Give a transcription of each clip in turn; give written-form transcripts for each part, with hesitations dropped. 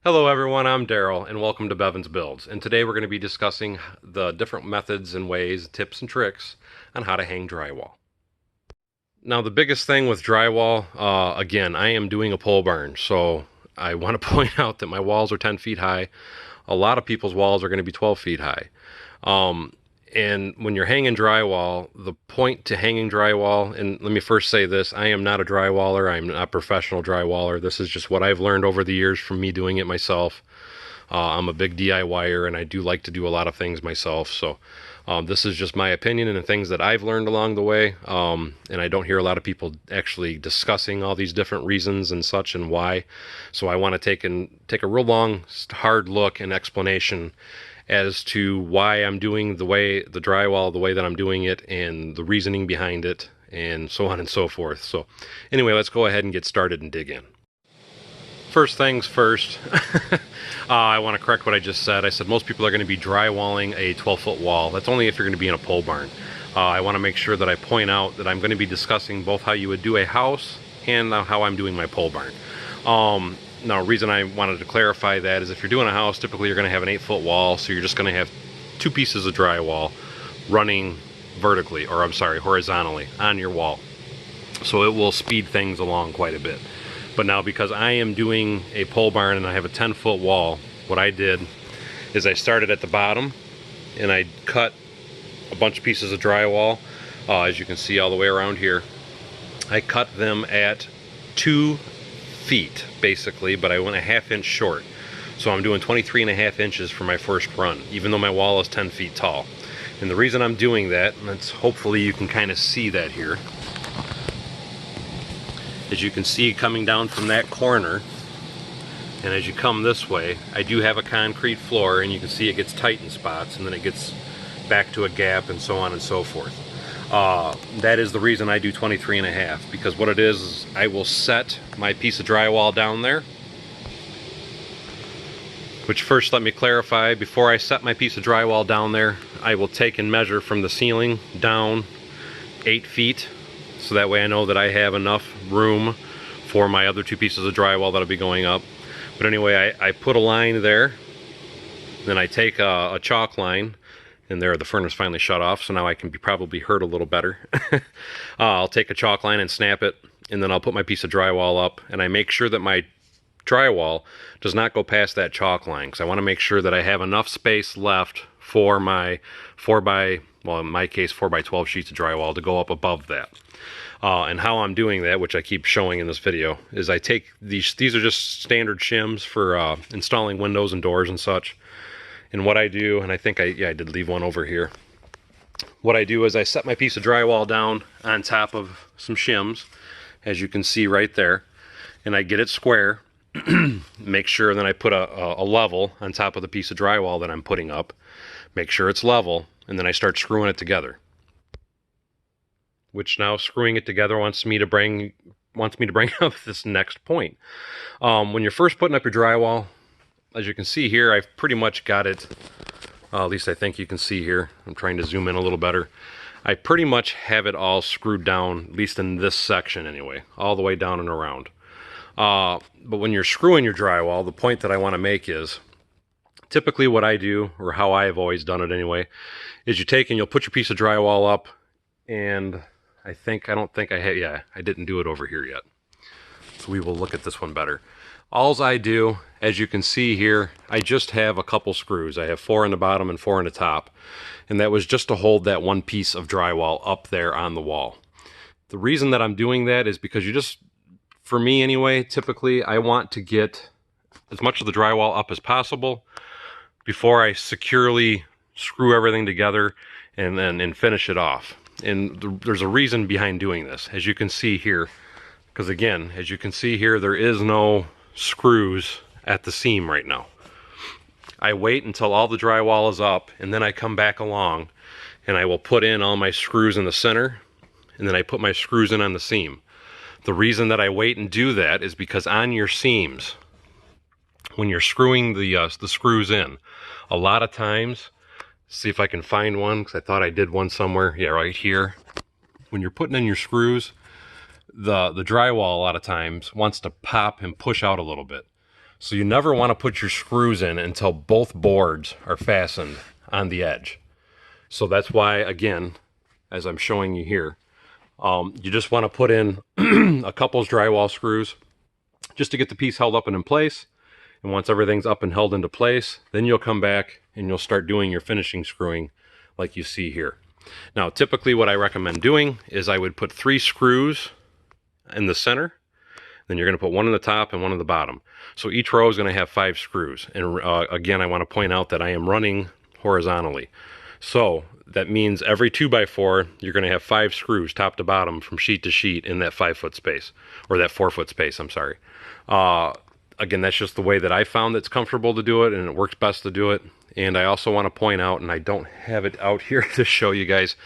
Hello everyone, I'm Daryl and welcome to Bevan's Builds, and today we're going to be discussing the different methods and ways, tips and tricks on how to hang drywall. Now the biggest thing with drywall, again, I am doing a pole barn, so I want to point out that my walls are 10 feet high. A lot of people's walls are going to be 12 feet high. And when you're hanging drywall, the point to hanging drywall, and let me first say this, I am not a drywaller, I'm not a professional drywaller. This is just what I've learned over the years from me doing it myself. I'm a big DIYer and I do like to do a lot of things myself. So this is just my opinion and the things that I've learned along the way. And I don't hear a lot of people actually discussing all these different reasons and such and why. So I want to take a real long, hard look and explanation as to why I'm doing the drywall the way that I'm doing it and the reasoning behind it and so on and so forth. So anyway, let's go ahead and get started and dig in. First things first, I want to correct what I just said. I said most people are going to be drywalling a 12-foot wall. That's only if you're going to be in a pole barn. I want to make sure that I point out that I'm going to be discussing both how you would do a house and how I'm doing my pole barn. Now, the reason I wanted to clarify that is if you're doing a house, typically you're going to have an 8-foot wall, so you're just going to have two pieces of drywall running vertically, or I'm sorry, horizontally on your wall. So it will speed things along quite a bit. But now because I am doing a pole barn and I have a 10-foot wall, what I did is I started at the bottom and I cut a bunch of pieces of drywall, as you can see all the way around here. I cut them at 2 feet basically, but I went a ½ inch short. So I'm doing 23.5 inches for my first run, even though my wall is 10 feet tall. And the reason I'm doing that, and that's hopefully you can kind of see that here, as you can see coming down from that corner, and as you come this way, I do have a concrete floor, and you can see it gets tight in spots, and then it gets back to a gap, and so on and so forth. That is the reason I do 23.5, because what it is I will set my piece of drywall down there. Which first, let me clarify, before I set my piece of drywall down there, I will take and measure from the ceiling down 8 feet. So that way I know that I have enough room for my other two pieces of drywall that'll be going up. But anyway, I put a line there, then I take a chalk line, and there the furnace finally shut off, so now I can be probably heard a little better. I'll take a chalk line and snap it, and then I'll put my piece of drywall up, and I make sure that my drywall does not go past that chalk line, because I want to make sure that I have enough space left for my well, in my case 4x12 sheets of drywall to go up above that. And how I'm doing that, which I keep showing in this video, is I take these are just standard shims for installing windows and doors and such. And what I do, and I think I did leave one over here. What I do is I set my piece of drywall down on top of some shims, as you can see right there, and I get it square. Make sure then I put a level on top of the piece of drywall that I'm putting up. Make sure it's level, and then I start screwing it together. Which now screwing it together wants me to bring up this next point. When you're first putting up your drywall, as you can see here, I've pretty much got it, at least I think you can see here. I'm trying to zoom in a little better. I pretty much have it all screwed down, at least in this section anyway, all the way down and around. But when you're screwing your drywall, the point that I want to make is, typically what I do, or how I have always done it anyway, is you take and you'll put your piece of drywall up, and I didn't do it over here yet. So we will look at this one better. Alls I do, as you can see here, I just have a couple screws. I have 4 in the bottom and 4 in the top. And that was just to hold that one piece of drywall up there on the wall. The reason that I'm doing that is because for me anyway, typically I want to get as much of the drywall up as possible before I securely screw everything together and finish it off. And there's a reason behind doing this, as you can see here, because again, as you can see here, there is no screws at the seam right now. I wait until all the drywall is up, and then I come back along and I will put in all my screws in the center, and then I put my screws in on the seam. The reason that I wait and do that is because on your seams, when you're screwing the screws in, a lot of times, see if I can find one, because I thought I did one somewhere. Yeah, right here. When you're putting in your screws, the drywall a lot of times wants to pop and push out a little bit. So you never want to put your screws in until both boards are fastened on the edge. So that's why, again, as I'm showing you here, you just want to put in a couple's drywall screws just to get the piece held up and in place. And once everything's up and held into place, then you'll come back and you'll start doing your finishing screwing like you see here. Now, typically what I recommend doing is I would put 3 screws in the center. Then you're going to put one in the top and one in the bottom. So each row is going to have 5 screws. And again, I want to point out that I am running horizontally. So that means every 2x4, you're going to have 5 screws top to bottom from sheet to sheet in that 5-foot space, or that 4-foot space, I'm sorry. Again, that's just the way that I found that's comfortable to do it, and it works best to do it. And I also want to point out, and I don't have it out here to show you guys,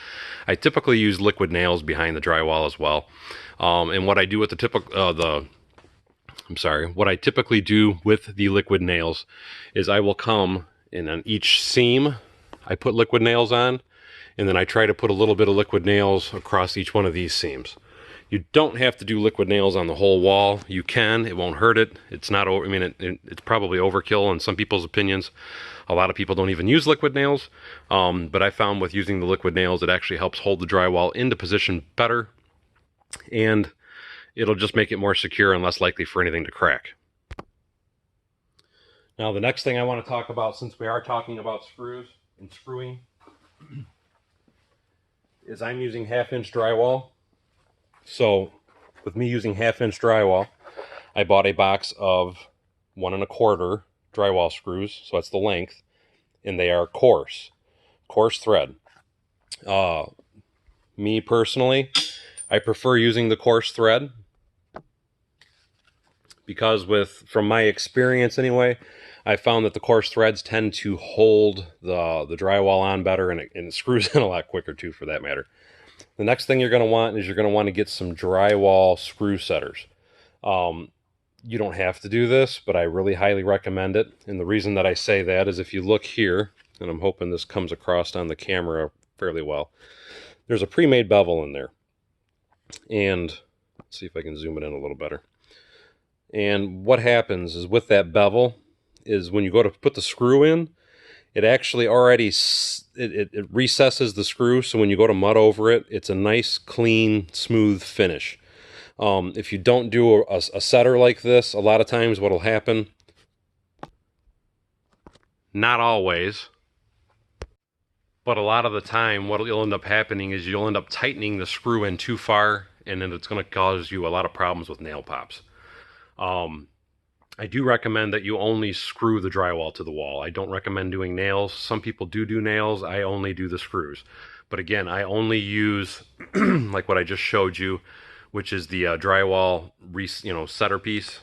I typically use liquid nails behind the drywall as well. And what I do with what I typically do with the liquid nails is I will come in on each seam, I put liquid nails on, and then I try to put a little bit of liquid nails across each one of these seams. You don't have to do liquid nails on the whole wall. You can, it won't hurt it. It's not, I mean, it's probably overkill in some people's opinions. A lot of people don't even use liquid nails, but I found with using the liquid nails, it actually helps hold the drywall into position better, and it'll just make it more secure and less likely for anything to crack. Now, the next thing I want to talk about, since we are talking about screws and screwing, is I'm using 1/2-inch drywall. So with me using 1/2-inch drywall, I bought a box of 1 1/4 drywall screws, so that's the length, and they are coarse thread. Me personally, I prefer using the coarse thread because from my experience anyway, I found that the coarse threads tend to hold the drywall on better, and it screws in a lot quicker too, for that matter. The next thing you're going to want is you're going to want to get some drywall screw setters. You don't have to do this, but I really highly recommend it. And the reason that I say that is if you look here, and I'm hoping this comes across on the camera fairly well, there's a pre-made bevel in there. And let's see if I can zoom it in a little better. And what happens is with that bevel is when you go to put the screw in, it actually already it recesses the screw, so when you go to mud over it, it's a nice, clean, smooth finish. If you don't do a setter like this, a lot of times what will happen, not always, but a lot of the time what will end up happening is you'll end up tightening the screw in too far, and then it's going to cause you a lot of problems with nail pops. I do recommend that you only screw the drywall to the wall. I don't recommend doing nails. Some people do nails. I only do the screws. But again, I only use like what I just showed you, which is the drywall setter piece,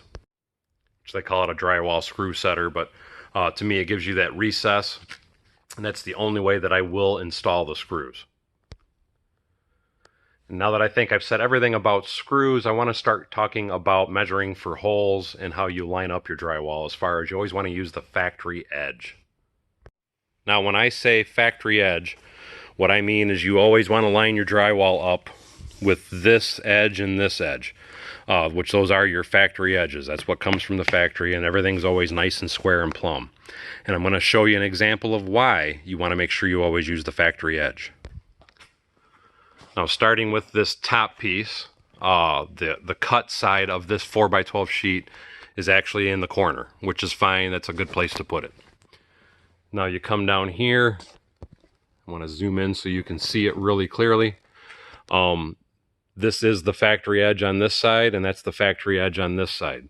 which they call it a drywall screw setter. But to me, it gives you that recess, and that's the only way that I will install the screws. And now that I think I've said everything about screws, I want to start talking about measuring for holes and how you line up your drywall, as far as you always want to use the factory edge. Now, when I say factory edge, what I mean is you always want to line your drywall up with this edge and this edge, which those are your factory edges. That's what comes from the factory, and everything's always nice and square and plumb. And I'm going to show you an example of why you want to make sure you always use the factory edge. Now, starting with this top piece, the cut side of this 4x12 sheet is actually in the corner, which is fine. That's a good place to put it. Now you come down here. I want to zoom in so you can see it really clearly. This is the factory edge on this side, and that's the factory edge on this side.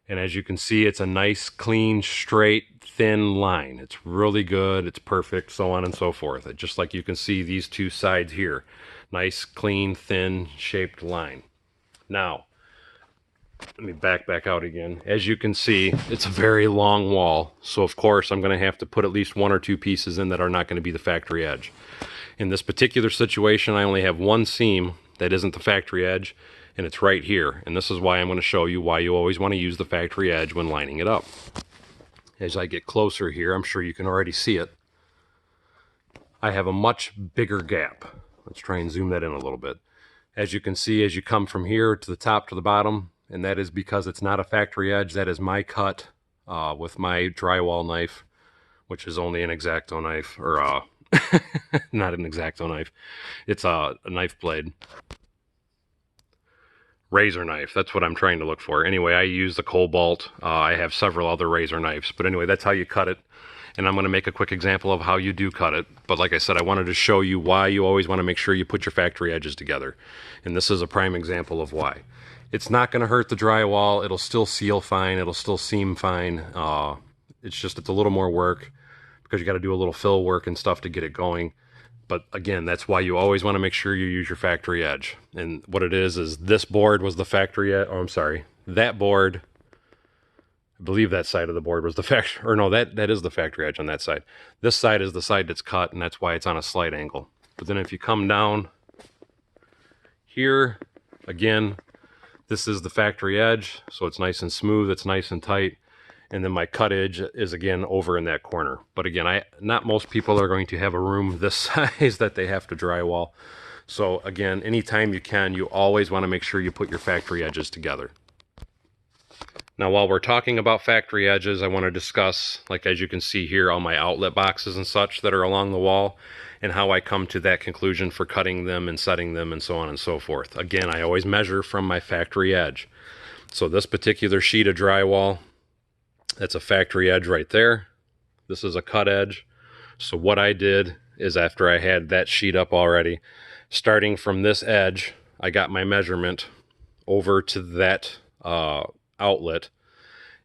And as you can see, it's a nice, clean, straight, thin line. It's really good. It's perfect, so on and so forth. Just like you can see these two sides here. Nice, clean, thin, shaped line. Now, let me back out again. As you can see, it's a very long wall. So, of course, I'm going to have to put at least 1 or 2 pieces in that are not going to be the factory edge. In this particular situation, I only have 1 seam that isn't the factory edge, and it's right here. And this is why I'm going to show you why you always want to use the factory edge when lining it up. As I get closer here, I'm sure you can already see it. I have a much bigger gap. Let's try and zoom that in a little bit. As you can see, as you come from here to the top to the bottom, and that is because it's not a factory edge, that is my cut with my drywall knife, which is only an X-Acto knife, or not an X-Acto knife. It's a knife blade. Razor knife, that's what I'm trying to look for. Anyway, I use the Cobalt. I have several other razor knives, but anyway, that's how you cut it. And I'm going to make a quick example of how you do cut it. But like I said, I wanted to show you why you always want to make sure you put your factory edges together. And this is a prime example of why. It's not going to hurt the drywall. It'll still seal fine. It'll still seam fine. It's a little more work because you got to do a little fill work and stuff to get it going. But again, that's why you always want to make sure you use your factory edge. And what it is this board was the factory edge. Oh, I'm sorry. That board, I believe that side of the board was the factory, or no, that is the factory edge on that side. This side is the side that's cut, and that's why it's on a slight angle. But then if you come down here, again, this is the factory edge, so it's nice and smooth, it's nice and tight. And then my cut edge is again over in that corner. But again, not most people are going to have a room this size that they have to drywall. So again, anytime you can, you always want to make sure you put your factory edges together. Now, while we're talking about factory edges, I want to discuss, like as you can see here, all my outlet boxes and such that are along the wall, and how I come to that conclusion for cutting them and setting them and so on and so forth. Again, I always measure from my factory edge. So this particular sheet of drywall, that's a factory edge right there. This is a cut edge. So what I did is, after I had that sheet up already, starting from this edge, I got my measurement over to that outlet.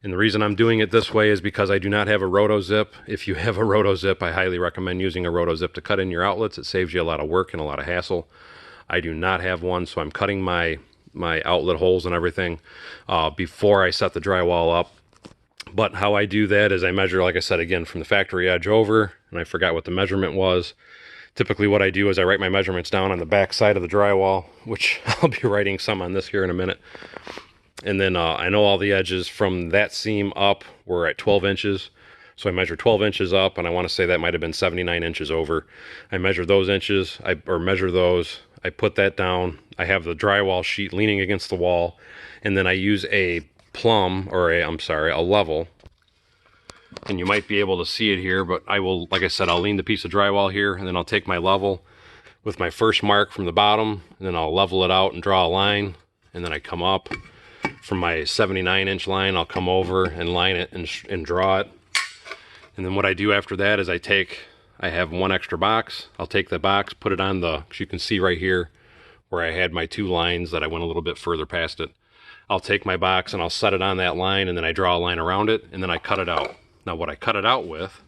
And the reason I'm doing it this way is because I do not have a rotozip. If you have a rotozip, I highly recommend using a rotozip to cut in your outlets. It saves you a lot of work and a lot of hassle. I do not have one, so I'm cutting my outlet holes and everything before I set the drywall up. But how I do that is I measure, like I said, again, from the factory edge over, and I forgot what the measurement was. Typically what I do is I write my measurements down on the back side of the drywall, which I'll be writing some on this here in a minute. And then I know all the edges from that seam up were at 12 inches. So I measure 12 inches up, and I want to say that might have been 79 inches over. I measure those inches, measure those. I put that down. I have the drywall sheet leaning against the wall, and then I use a a level, and you might be able to see it here, but I will, like I said, I'll lean the piece of drywall here, and then I'll take my level with my first mark from the bottom, and then I'll level it out and draw a line, and then I come up from my 79-inch line. I'll come over and line it and draw it. And then what I do after that is I have one extra box. I'll take the box, put it on you can see right here where I had my two lines that I went a little bit further past it. I'll take my box and I'll set it on that line, and then I draw a line around it, and then I cut it out. Now what I cut it out with,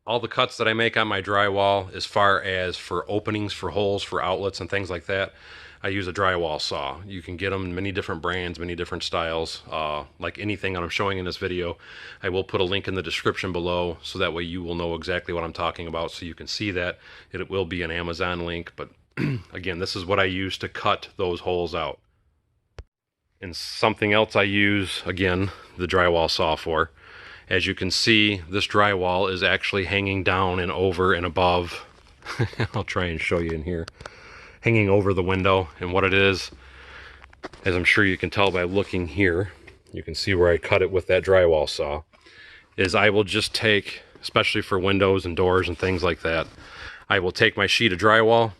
all the cuts that I make on my drywall, as far as for openings, for holes, for outlets and things like that, I use a drywall saw. You can get them in many different brands, many different styles. Like anything that I'm showing in this video, I will put a link in the description below, so that way you will know exactly what I'm talking about, so you can see that. It will be an Amazon link, but again, this is what I use to cut those holes out. And something else I use, again, the drywall saw for. As you can see, this drywall is actually hanging down and over and above. I'll try and show you in here. Hanging over the window, and what it is, as I'm sure you can tell by looking here, you can see where I cut it with that drywall saw, is I will just take, especially for windows and doors and things like that, I will take my sheet of drywall,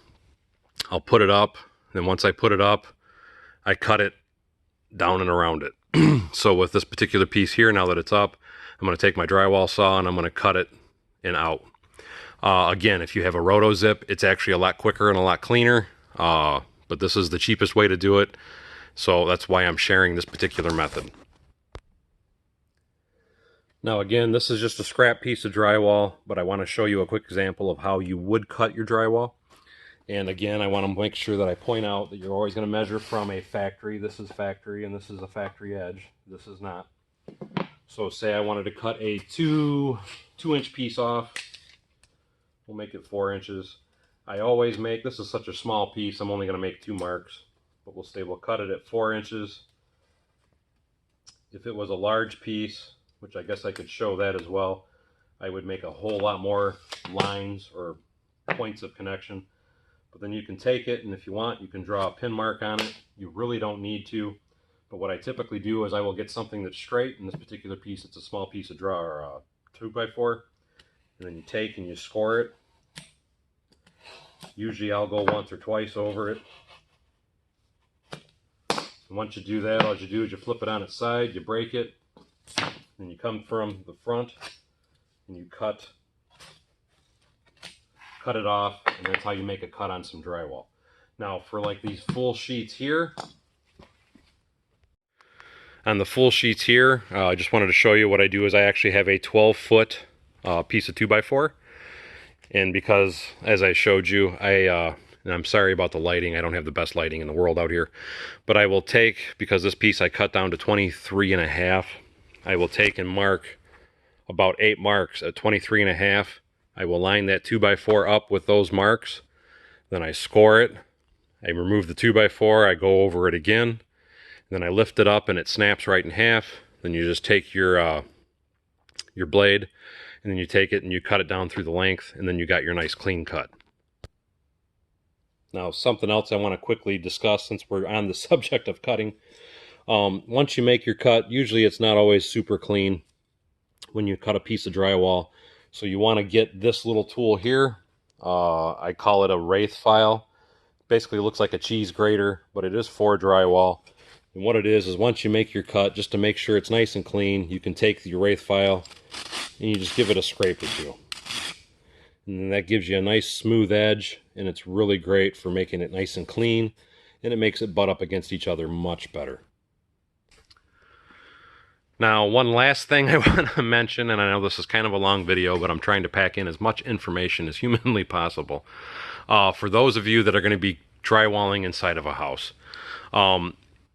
I'll put it up, and once I put it up, I cut it down and around it. So with this particular piece here, now that it's up, I'm going to take my drywall saw and I'm going to cut it and out. Again, if you have a rotozip, it's actually a lot quicker and a lot cleaner, but this is the cheapest way to do it, so that's why I'm sharing this particular method. Now again, this is just a scrap piece of drywall, but I want to show you a quick example of how you would cut your drywall. And again, I want to make sure that I point out that you're always going to measure from a factory. This is factory, and this is a factory edge. This is not. So say I wanted to cut a 2-inch piece off. We'll make it 4 inches. I always make, this is such a small piece, I'm only going to make 2 marks, but we'll cut it at 4 inches. If it was a large piece, which I guess I could show that as well, I would make a whole lot more lines or points of connection. But then you can take it, and if you want, you can draw a pin mark on it. You really don't need to, But what I typically do is I will get something that's straight. In this particular piece, it's a small piece of 2x4, and then you take and you score it. Usually I'll go once or twice over it. And once you do that, all you do is you flip it on its side, you break it, and you come from the front and you cut it off, and that's how you make a cut on some drywall. Now for like these full sheets here, on the full sheets here, I just wanted to show you what I do is I actually have a 12-foot piece of 2x4, and because, as I showed you, and I'm sorry about the lighting, I don't have the best lighting in the world out here, but I will take, because this piece I cut down to 23.5, I will take and mark about 8 marks at 23.5. I will line that 2x4 up with those marks, then I score it, I remove the 2x4, I go over it again, then I lift it up and it snaps right in half. Then you just take your blade, and then you take it and you cut it down through the length, and then you got your nice clean cut. Now, something else I want to quickly discuss since we're on the subject of cutting. Once you make your cut, usually it's not always super clean when you cut a piece of drywall. So you want to get this little tool here. I call it a wraith file. Basically looks like a cheese grater, but it is for drywall. And what it is once you make your cut, just to make sure it's nice and clean, you can take your wraith file and you just give it a scrape or two. And then that gives you a nice smooth edge, and it's really great for making it nice and clean, and it makes it butt up against each other much better. Now, one last thing I want to mention, and I know this is kind of a long video, but I'm trying to pack in as much information as humanly possible. For those of you that are going to be drywalling inside of a house,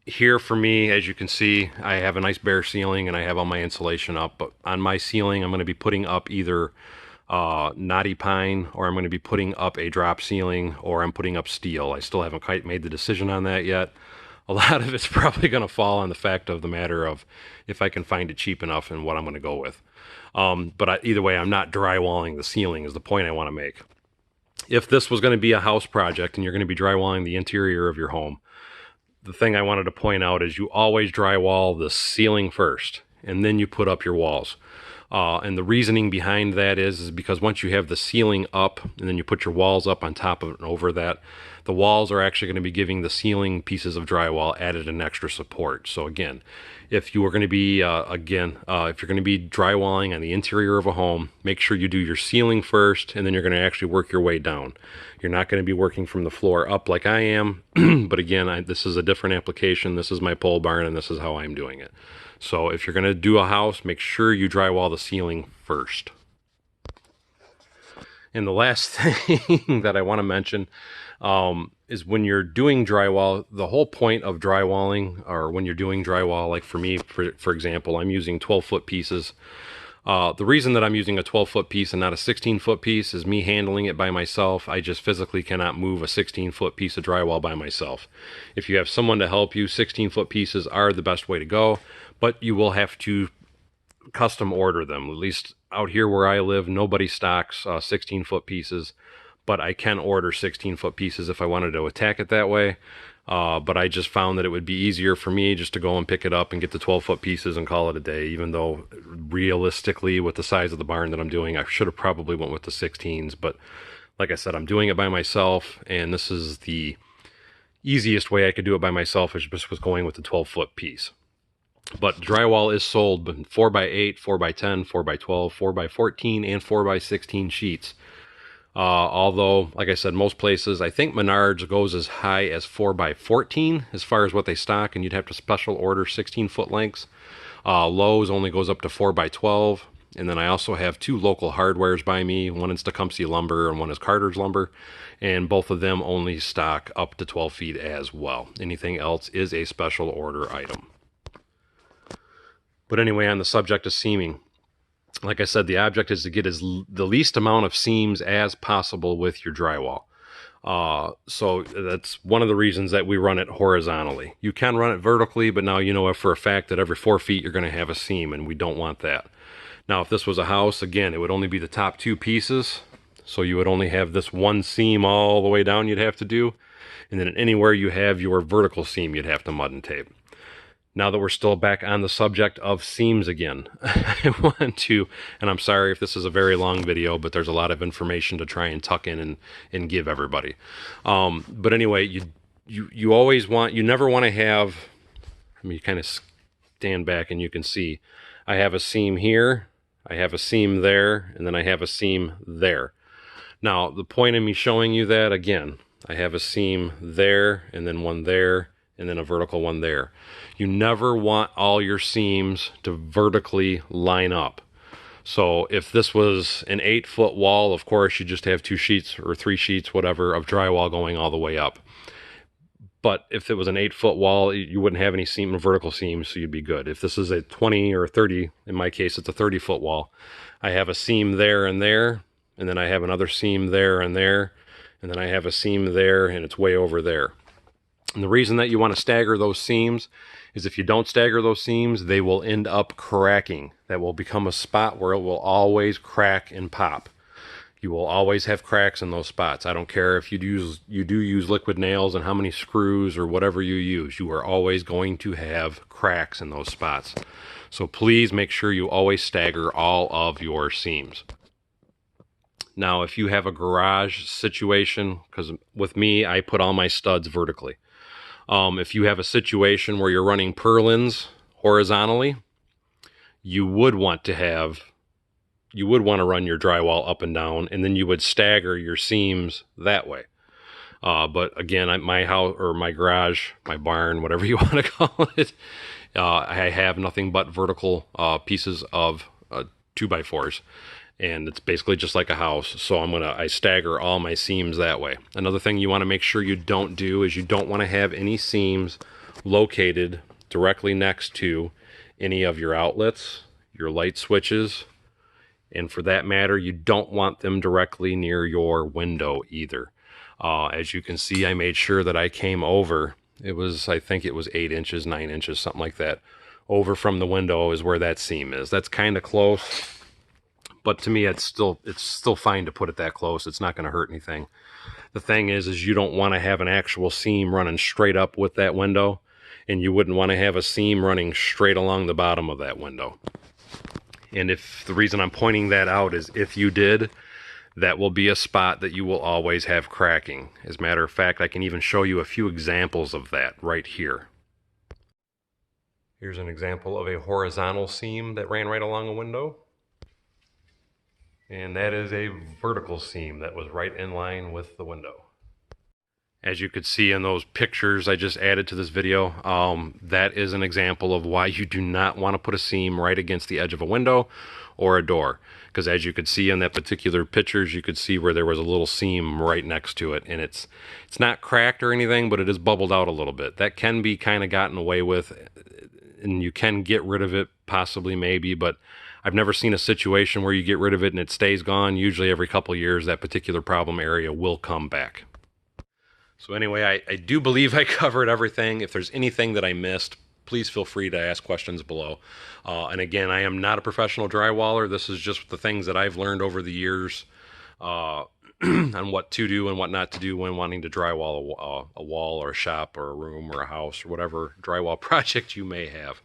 here for me, as you can see, I have a nice bare ceiling and I have all my insulation up, but on my ceiling I'm going to be putting up either knotty pine, or I'm going to be putting up a drop ceiling, or I'm putting up steel. I still haven't quite made the decision on that yet. A lot of it's probably going to fall on the fact of the matter of if I can find it cheap enough and what I'm going to go with. But either way, I'm not drywalling the ceiling is the point I want to make. If this was going to be a house project and you're going to be drywalling the interior of your home, the thing I wanted to point out is you always drywall the ceiling first, and then you put up your walls. And the reasoning behind that is because once you have the ceiling up and then you put your walls up on top of it and over that, the walls are actually going to be giving the ceiling pieces of drywall added an extra support. So again, if you are going to be, if you're going to be drywalling on the interior of a home, make sure you do your ceiling first, and then you're going to actually work your way down. You're not going to be working from the floor up like I am, but again, this is a different application. This is my pole barn, and this is how I'm doing it. So if you're going to do a house, make sure you drywall the ceiling first. And the last thing that I want to mention is when you're doing drywall, the whole point of drywalling, or when you're doing drywall, like for me, for example, I'm using 12-foot pieces. The reason that I'm using a 12-foot piece and not a 16-foot piece is me handling it by myself. I just physically cannot move a 16-foot piece of drywall by myself. If you have someone to help you, 16-foot pieces are the best way to go, but you will have to custom order them. At least out here where I live, nobody stocks 16-foot pieces, but I can order 16-foot pieces if I wanted to attack it that way. But I just found that it would be easier for me just to go and pick it up and get the 12-foot pieces and call it a day, even though realistically with the size of the barn that I'm doing, I should have probably went with the 16s. But like I said, I'm doing it by myself, and this is the easiest way I could do it by myself, is just was going with the 12-foot piece. But drywall is sold 4x8, 4x10, 4x12, 4x14, and 4x16 sheets. Although, like I said, most places, I think Menards goes as high as 4x14 as far as what they stock, and you'd have to special order 16-foot lengths. Lowe's only goes up to 4x12, and then I also have two local hardwares by me. One is Tecumseh Lumber and one is Carter's Lumber, and both of them only stock up to 12 feet as well. Anything else is a special order item. But anyway, on the subject of seaming, like I said, the object is to get the least amount of seams as possible with your drywall. So that's one of the reasons that we run it horizontally. You can run it vertically, but now you know for a fact that every 4 feet you're going to have a seam, and we don't want that. Now, if this was a house, again, it would only be the top 2 pieces. So you would only have this one seam all the way down you'd have to do. And then anywhere you have your vertical seam, you'd have to mud and tape. Now that we're still back on the subject of seams again, I want to, and I'm sorry if this is a very long video, but there's a lot of information to try and tuck in and give everybody. But anyway, you always want, you never want to have, let me kind of stand back and you can see, I have a seam here, I have a seam there, and then I have a seam there. Now, the point of me showing you that, again, I have a seam there, and then one there, and then a vertical one there. You never want all your seams to vertically line up. So if this was an 8-foot wall, of course, you just have 2 sheets or 3 sheets, whatever, of drywall going all the way up. But if it was an 8-foot wall, you wouldn't have any vertical seams, so you'd be good. If this is a 20 or 30, in my case, it's a 30-foot wall, I have a seam there, and then I have another seam there, and then I have a seam there, and it's way over there. And the reason that you want to stagger those seams is if you don't stagger those seams, they will end up cracking. That will become a spot where it will always crack and pop. You will always have cracks in those spots. I don't care if you do use liquid nails and how many screws or whatever you use. You are always going to have cracks in those spots. So please make sure you always stagger all of your seams. Now, if you have a garage situation, because with me, I put all my studs vertically. If you have a situation where you're running purlins horizontally, you would want to run your drywall up and down, and then you would stagger your seams that way. But again, my house or my garage, my barn, whatever you want to call it, I have nothing but vertical pieces of 2x4s. And it's basically just like a house, so I stagger all my seams that way. Another thing you want to make sure you don't do is you don't want to have any seams located directly next to any of your outlets, your light switches, and for that matter, you don't want them directly near your window either. As you can see, I made sure that I came over, I think it was 8 inches, 9 inches, something like that, over from the window is where that seam is. That's kind of close. But to me, it's still fine to put it that close. It's not going to hurt anything. The thing is you don't want to have an actual seam running straight up with that window, and you wouldn't want to have a seam running straight along the bottom of that window. And if the reason I'm pointing that out is if you did, that will be a spot that you will always have cracking. As a matter of fact, I can even show you a few examples of that right here. Here's an example of a horizontal seam that ran right along a window. And that is a vertical seam that was right in line with the window. As you could see in those pictures I just added to this video, that is an example of why you do not want to put a seam right against the edge of a window or a door. Because as you could see in that particular pictures, you could see where there was a little seam right next to it. And it's not cracked or anything, but it is bubbled out a little bit. That can be kind of gotten away with, and you can get rid of it, possibly, maybe, but I've never seen a situation where you get rid of it and it stays gone. Usually every couple years, that particular problem area will come back. So anyway, I do believe I covered everything. If there's anything that I missed, please feel free to ask questions below. And again, I am not a professional drywaller. This is just the things that I've learned over the years on what to do and what not to do when wanting to drywall a wall or a shop or a room or a house or whatever drywall project you may have.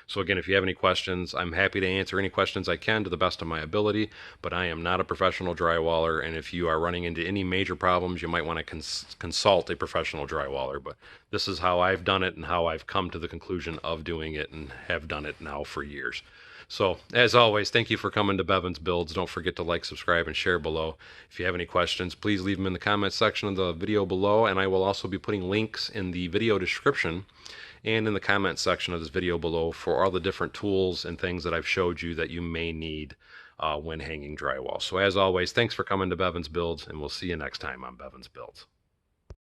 So again, if you have any questions, I'm happy to answer any questions I can to the best of my ability, but I am not a professional drywaller, and if you are running into any major problems, you might want to consult a professional drywaller. But this is how I've done it and how I've come to the conclusion of doing it and have done it now for years. So, as always, thank you for coming to Bevan's Builds. Don't forget to like, subscribe, and share below. If you have any questions, please leave them in the comments section of the video below, and I will also be putting links in the video description and in the comment section of this video below for all the different tools and things that I've showed you that you may need when hanging drywall. So as always, thanks for coming to Bevan's Builds, and we'll see you next time on Bevan's Builds.